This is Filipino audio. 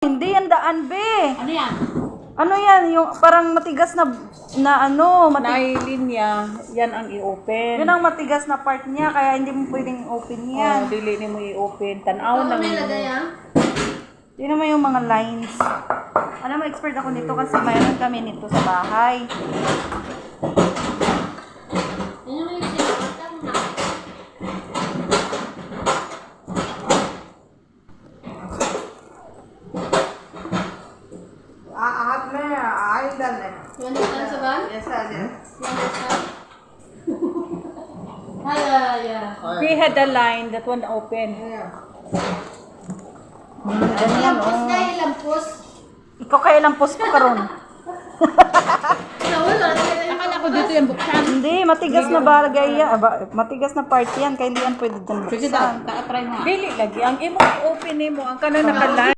Hindi yan daan, be. Ano yan? Ano yan? Yung parang matigas na ano, Linya, yan ang i-open. yun ang matigas na part niya, kaya hindi mo pwedeng open yan. Oh, dili ni mo i-open. Tanaw Ano lang. may lagay ah? Tingnan mo yung mga lines. Alam mo, expert ako nito kasi mayroon kami nito sa bahay. Ano may sinakatan na? हाथ में ऑयल डालना है You understand, Saban? ऐसा You understand? Yeah. He had a line that one open. Lampos dahil lampos. Ikaw kaya lampos ko karon. Nawala. Akala ko dito yung buksan. Hindi, matigas na bagay yan. Matigas na part yan, kaya hindi yan pwede dyan Sige buksan. daw, try mo. Dili lagi. Ang imo i-open mo, ang kanang nakaline.